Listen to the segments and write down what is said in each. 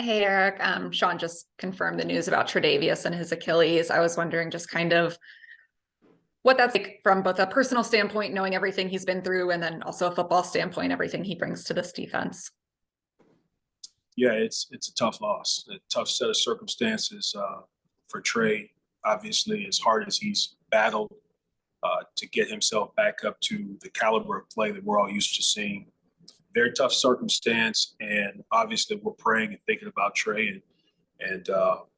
Hey Eric, Sean just confirmed the news about Tre'Davious and his Achilles. I was wondering just kind of what that's like from both a personal standpoint, knowing everything he's been through, and then also a football standpoint, everything he brings to this defense. Yeah, it's a tough loss, a tough set of circumstances for Trey. Obviously, as hard as he's battled to get himself back up to the caliber of play that we're all used to seeing, very tough circumstance. And obviously, we're praying and thinking about Trey, and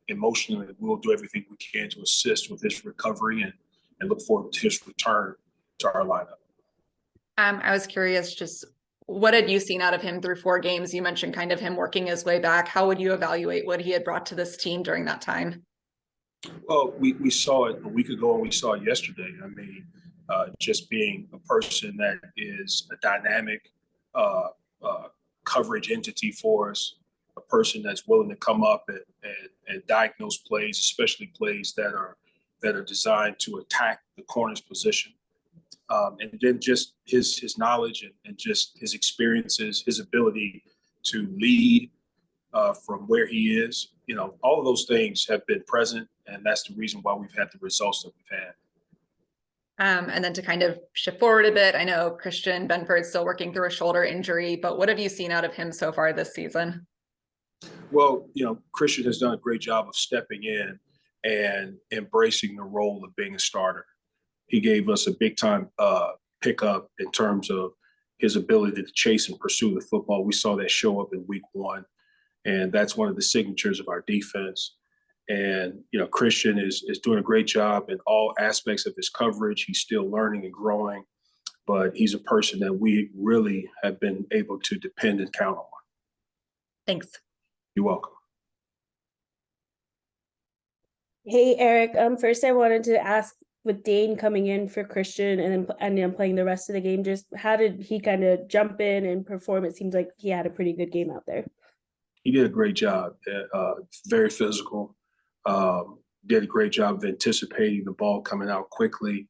emotionally, we'll do everything we can to assist with his recovery and look forward to his return to our lineup. I was curious, just what had you seen out of him through 4 games? You mentioned kind of him working his way back. How would you evaluate what he had brought to this team during that time? Well, we saw it a week ago and we saw it yesterday. I mean, just being a person that is a dynamic uh, coverage entity for us, a person that's willing to come up and diagnose plays, especially plays that are designed to attack the corner's position. And then just his knowledge and just his experiences, his ability to lead from where he is. You know, all of those things have been present, and that's the reason why we've had the results that we've had. And then to kind of shift forward a bit, I know Christian Benford's still working through a shoulder injury, but what have you seen out of him so far this season? Well, you know, Christian has done a great job of stepping in and embracing the role of being a starter. He gave us a big time pickup in terms of his ability to chase and pursue the football. We saw that show up in week 1, and that's one of the signatures of our defense. And you know, Christian is doing a great job in all aspects of his coverage. He's still learning and growing, but he's a person that we really have been able to depend and count on. Thanks. You're welcome. Hey Eric, first I wanted to ask, with Dane coming in for Christian and then playing the rest of the game, just how did he kind of jump in and perform? It seems like he had a pretty good game out there. He did a great job. Very physical. Did a great job of anticipating the ball coming out quickly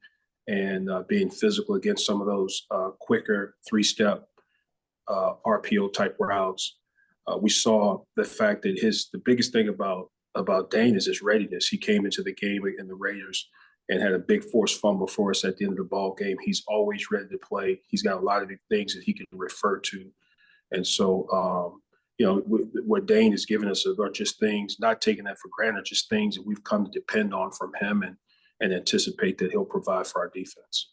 and being physical against some of those quicker 3-step RPO type routes. We saw the fact that the biggest thing about Dane is his readiness. He came into the game in the Raiders and had a big forced fumble for us at the end of the ball game. He's always ready to play. He's got a lot of things that he can refer to. And so, you know, what Dane has given us are just things, not taking that for granted, just things that we've come to depend on from him and anticipate that he'll provide for our defense.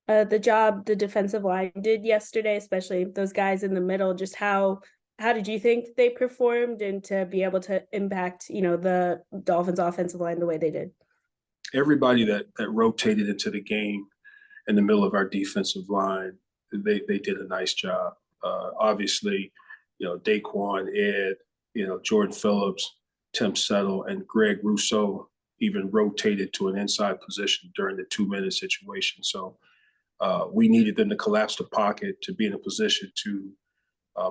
The job the defensive line did yesterday, especially those guys in the middle, just how did you think they performed, and to be able to impact, you know, the Dolphins offensive line the way they did? Everybody that rotated into the game in the middle of our defensive line, they did a nice job. Obviously, you know, Daquan, Ed, you know, Jordan Phillips, Tim Settle, and Greg Rousseau even rotated to an inside position during the 2-minute situation. So we needed them to collapse the pocket to be in a position to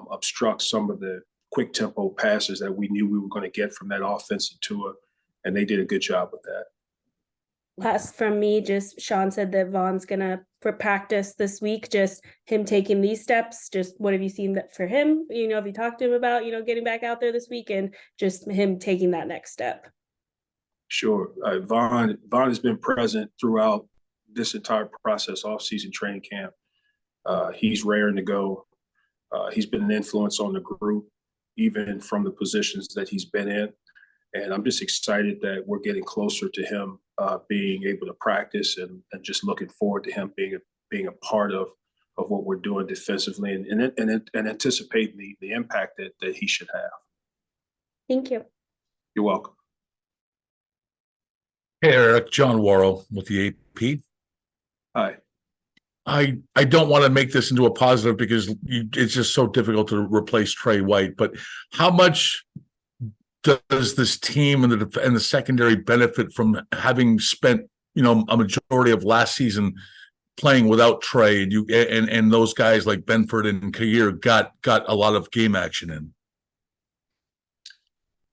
obstruct some of the quick tempo passes that we knew we were going to get from that offensive tour, and they did a good job with that. Last from me, just Sean said that Vaughn's gonna for practice this week, just him taking these steps. Just what have you seen that for him? You know, have you talked to him about, you know, getting back out there this week and just him taking that next step? Sure. Vaughn has been present throughout this entire process, off-season training camp. He's raring to go. He's been an influence on the group, even from the positions that he's been in. And I'm just excited that we're getting closer to him being able to practice and just looking forward to him being a part of what we're doing defensively and anticipating the impact that he should have. Thank you. You're welcome. Hey, Eric, John Worrell with the AP. Hi. I don't want to make this into a positive because it's just so difficult to replace Trey White, but how much does this team and the secondary benefit from having spent, you know, a majority of last season playing without Trey, and those guys like Benford and Kaiir got a lot of game action in?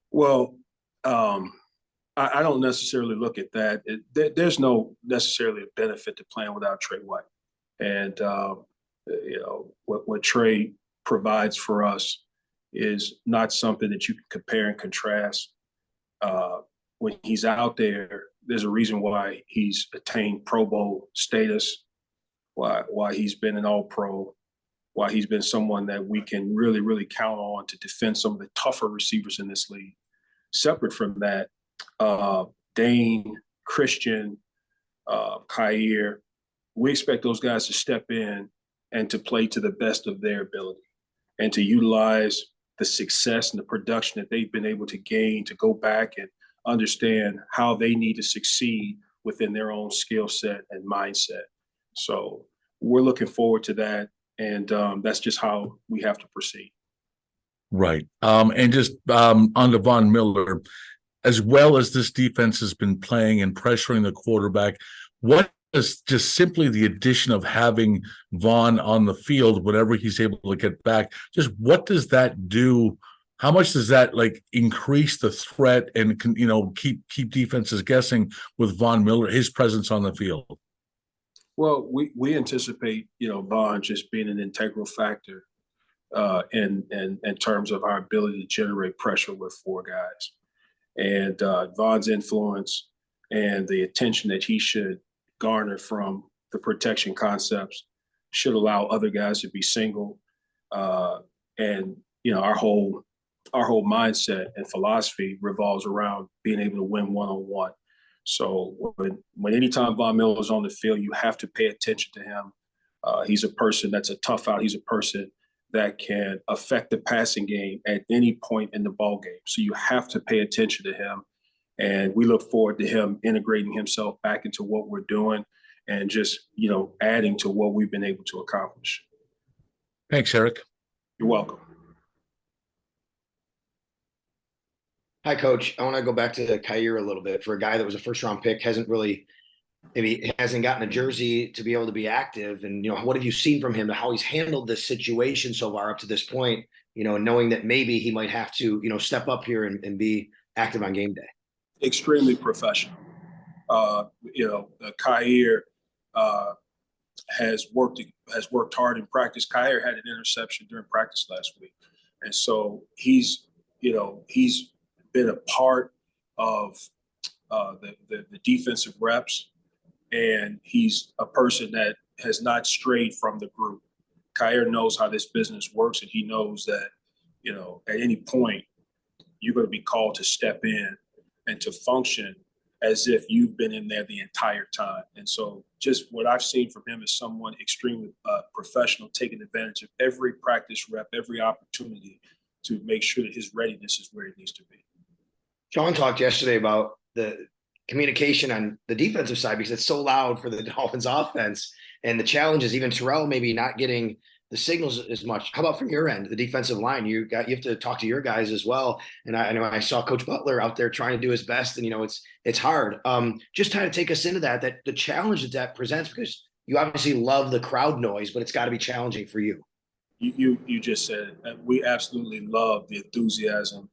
Well, I don't necessarily look at that. There's no necessarily a benefit to playing without Trey White, and you know what Trey provides for us is not something that you can compare and contrast. When he's out there, there's a reason why he's attained Pro Bowl status, why he's been an All-Pro, why he's been someone that we can really, really count on to defend some of the tougher receivers in this league. Separate from that, Dane, Christian, Kaiir, we expect those guys to step in and to play to the best of their ability and to utilize the success and the production that they've been able to gain to go back and understand how they need to succeed within their own skill set and mindset. So we're looking forward to that. And that's just how we have to proceed. Right. And just on to Von Miller, as well as this defense has been playing and pressuring the quarterback, what is just simply the addition of having Von on the field whenever he's able to get back, just what does that do? How much does that like increase the threat and keep defenses guessing with Von Miller, his presence on the field? Well, we anticipate Von just being an integral factor in terms of our ability to generate pressure with four guys, and Von's influence and the attention that he should garner from the protection concepts should allow other guys to be single, and our whole mindset and philosophy revolves around being able to win one-on-one. So when anytime Von Miller is on the field, you have to pay attention to him. He's a person that's a tough out. He's a person that can affect the passing game at any point in the ball game. So you have to pay attention to him. And we look forward to him integrating himself back into what we're doing and just, adding to what we've been able to accomplish. Thanks, Eric. You're welcome. Hi, Coach. I want to go back to Kaiir a little bit. For a guy that was a first-round pick, hasn't gotten a jersey to be able to be active. And, what have you seen from him, how he's handled this situation so far up to this point, knowing that maybe he might have to, step up here and be active on game day? Extremely professional. Kaiir has worked hard in practice. Kaiir had an interception during practice last week. And so he's been a part of the defensive reps, and he's a person that has not strayed from the group. Kaiir knows how this business works, and he knows that, at any point, you're going to be called to step in and to function as if you've been in there the entire time. And so just what I've seen from him is someone extremely professional, taking advantage of every practice rep, every opportunity to make sure that his readiness is where it needs to be. Sean talked yesterday about the communication on the defensive side because it's so loud for the Dolphins offense, and the challenge is even Terrell maybe not getting the signals as much. How about from your end, the defensive line? You have to talk to your guys as well. And I know I saw Coach Butler out there trying to do his best, and it's hard. Just trying to take us into that the challenge that presents, because you obviously love the crowd noise, but it's got to be challenging for you. You just said it. We absolutely love the enthusiasm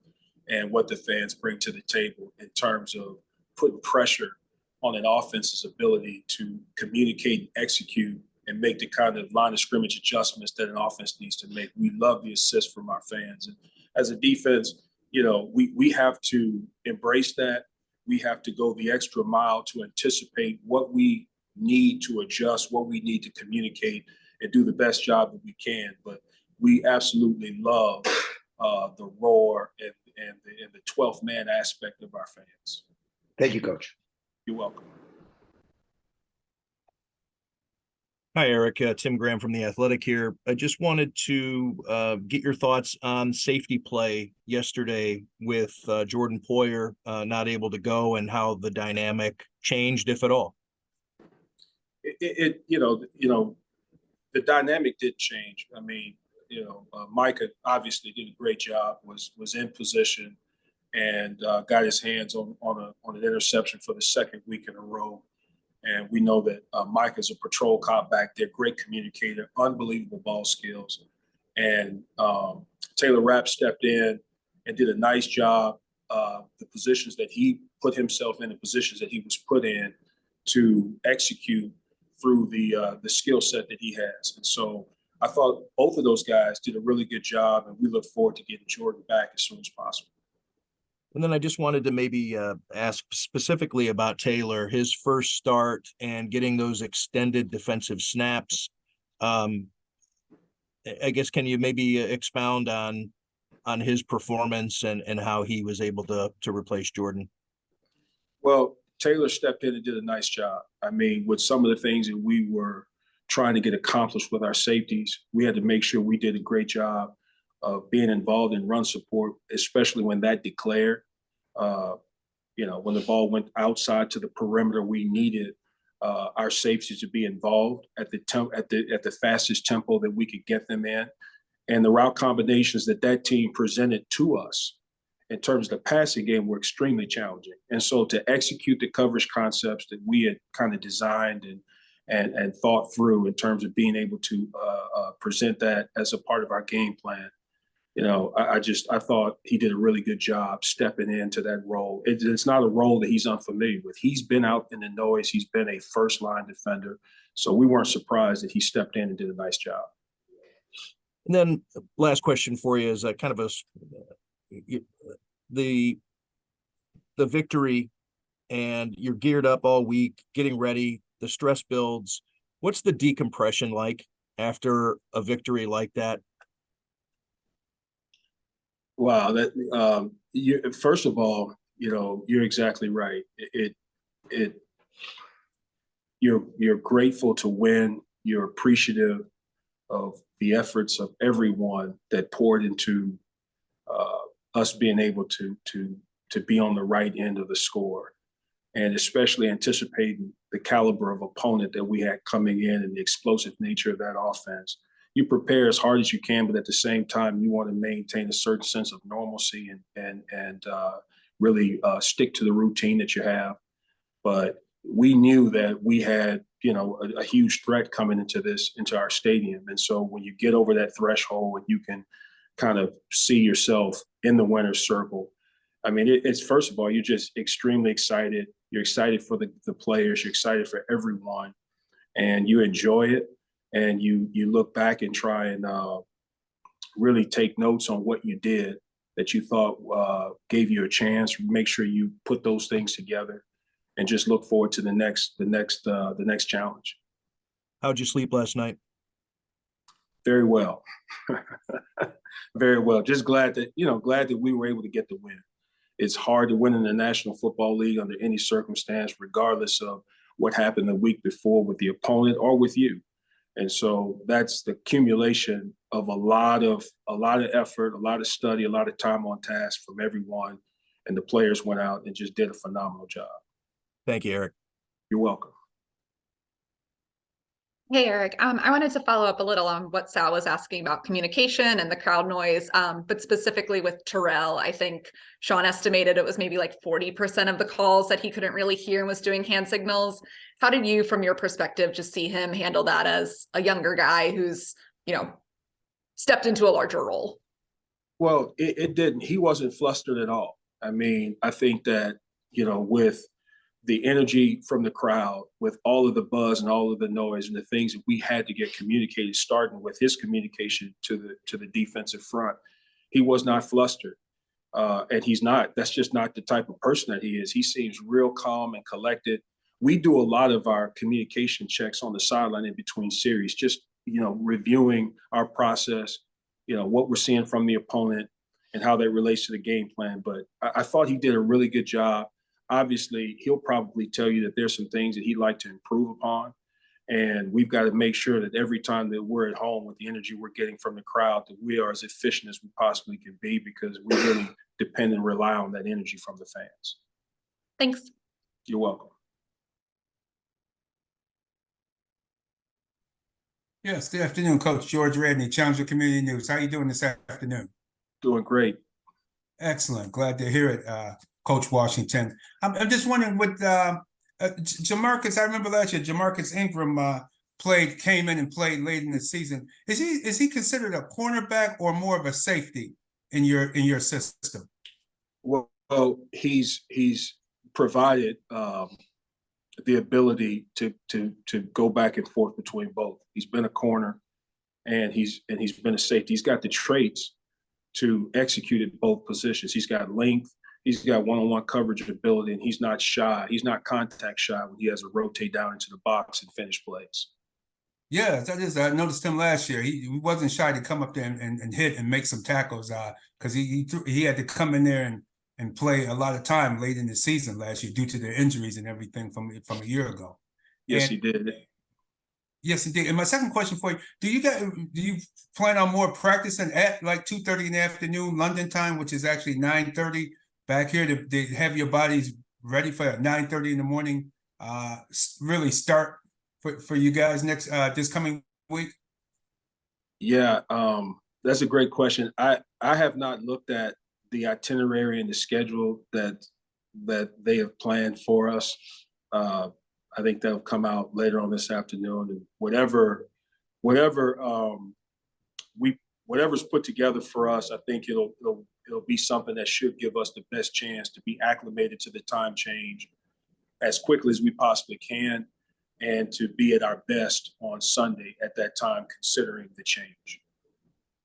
and what the fans bring to the table in terms of putting pressure on an offense's ability to communicate and execute and make the kind of line of scrimmage adjustments that an offense needs to make. We love the assist from our fans. And as a defense, we have to embrace that. We have to go the extra mile to anticipate what we need to adjust, what we need to communicate, and do the best job that we can. But we absolutely love the roar and the 12th man aspect of our fans. Thank you, Coach. You're welcome. Hi, Eric. Tim Graham from The Athletic here. I just wanted to get your thoughts on safety play yesterday with Jordan Poyer not able to go, and how the dynamic changed, if at all. The dynamic did change. I mean, Micah obviously did a great job, was in position, and got his hands on an interception for the second week in a row. And we know that Micah's a patrol cop back there, great communicator, unbelievable ball skills. And Taylor Rapp stepped in and did a nice job. The positions that he put himself in, the positions that he was put in to execute through the skill set that he has. And so I thought both of those guys did a really good job, and we look forward to getting Jordan back as soon as possible. And then I just wanted to maybe ask specifically about Taylor, his first start and getting those extended defensive snaps. I guess, can you maybe expound on his performance and how he was able to replace Jordan? Well, Taylor stepped in and did a nice job. I mean, with some of the things that we were trying to get accomplished with our safeties, we had to make sure we did a great job of being involved in run support, especially when that declared. When the ball went outside to the perimeter, we needed our safeties to be involved at the fastest tempo that we could get them in, and the route combinations that team presented to us in terms of the passing game were extremely challenging. And so to execute the coverage concepts that we had kind of designed and thought through in terms of being able to present that as a part of our game plan, I thought he did a really good job stepping into that role. It's not a role that he's unfamiliar with. He's been out in the noise. He's been a first line defender. So we weren't surprised that he stepped in and did a nice job. And then last question for you is kind of the victory, and you're geared up all week, getting ready, the stress builds. What's the decompression like after a victory like that? Wow, first of all, you're exactly right. You're grateful to win. You're appreciative of the efforts of everyone that poured into us being able to be on the right end of the score, and especially anticipating the caliber of opponent that we had coming in and the explosive nature of that offense. You prepare as hard as you can, but at the same time, you want to maintain a certain sense of normalcy and really stick to the routine that you have. But we knew that we had, a huge threat coming into our stadium. And so when you get over that threshold and you can kind of see yourself in the winner's circle, I mean, it's first of all, you're just extremely excited. You're excited for the players. You're excited for everyone, and you enjoy it. And you look back and try and really take notes on what you did that you thought gave you a chance. Make sure you put those things together, and just look forward to the next challenge. How'd you sleep last night? Very well, very well. Just glad that we were able to get the win. It's hard to win in the National Football League under any circumstance, regardless of what happened the week before with the opponent or with you. And so that's the accumulation of a lot of effort, a lot of study, a lot of time on task from everyone. And the players went out and just did a phenomenal job. Thank you, Eric. You're welcome. Hey, Eric, I wanted to follow up a little on what Sal was asking about communication and the crowd noise, but specifically with Terrell. I think Sean estimated it was maybe like 40% of the calls that he couldn't really hear and was doing hand signals. How did you, from your perspective, just see him handle that as a younger guy who's, stepped into a larger role? Well, it didn't. He wasn't flustered at all. I mean, I think that, with the energy from the crowd, with all of the buzz and all of the noise and the things that we had to get communicated, starting with his communication to the defensive front, he was not flustered. And he's not. That's just not the type of person that he is. He seems real calm and collected. We do a lot of our communication checks on the sideline in between series, just, reviewing our process, what we're seeing from the opponent and how that relates to the game plan. But I thought he did a really good job. Obviously, he'll probably tell you that there's some things that he'd like to improve upon. And we've got to make sure that every time that we're at home with the energy we're getting from the crowd, that we are as efficient as we possibly can be, because we really depend and rely on that energy from the fans. Thanks. You're welcome. Yes, good afternoon, Coach George Redney, Challenger Community News. How are you doing this afternoon? Doing great. Excellent. Glad to hear it, Coach Washington. I'm just wondering what Jamarcus, I remember last year, Jamarcus Ingram came in and played late in the season. Is he considered a cornerback or more of a safety in your system? Well, he's provided the ability to go back and forth between both. He's been a corner. and he's been a safety. He's got the traits to execute at both positions. He's got length, he's got one-on-one coverage ability, and he's not shy. He's not contact shy when he has to rotate down into the box and finish plays. Yeah, I noticed him last year. He wasn't shy to come up there and hit and make some tackles because he had to come in there and play a lot of time late in the season last year due to the injuries and everything from a year ago. Yes, And, he did. Yes, indeed. And my second question for you: do you plan on more practicing at like 2:30 in the afternoon London time, which is actually 9:30 back here, to have your bodies ready for 9:30 in the morning? Really start for you guys next this coming week. Yeah, that's a great question. I have not looked at the itinerary and the schedule that they have planned for us. I think that'll come out later on this afternoon, and whatever's put together for us, I think it'll be something that should give us the best chance to be acclimated to the time change as quickly as we possibly can, and to be at our best on Sunday at that time, considering the change.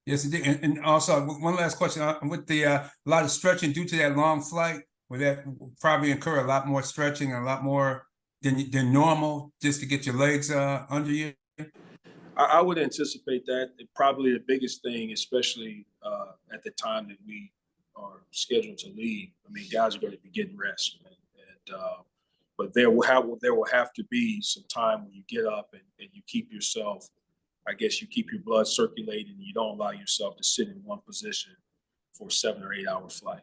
Yes, indeed. And also one last question: with the a lot of stretching due to that long flight, will that probably incur a lot more stretching, a lot more than normal, just to get your legs under you? I would anticipate that. Probably the biggest thing, especially at the time that we are scheduled to leave. I mean, guys are going to be getting rest, but there will have to be some time when you get up and you keep yourself. I guess you keep your blood circulating, and you don't allow yourself to sit in one position for a 7 or 8 hour flight.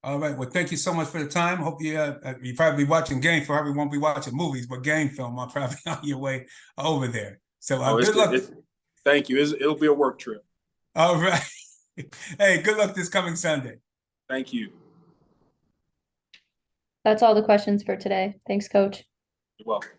All right. Well, thank you so much for the time. Hope you probably be watching game film. Probably won't be watching movies, but game film. I'm probably on your way over there. So good luck. Thank you. It'll be a work trip. All right. Hey, good luck this coming Sunday. Thank you. That's all the questions for today. Thanks, Coach. You're welcome.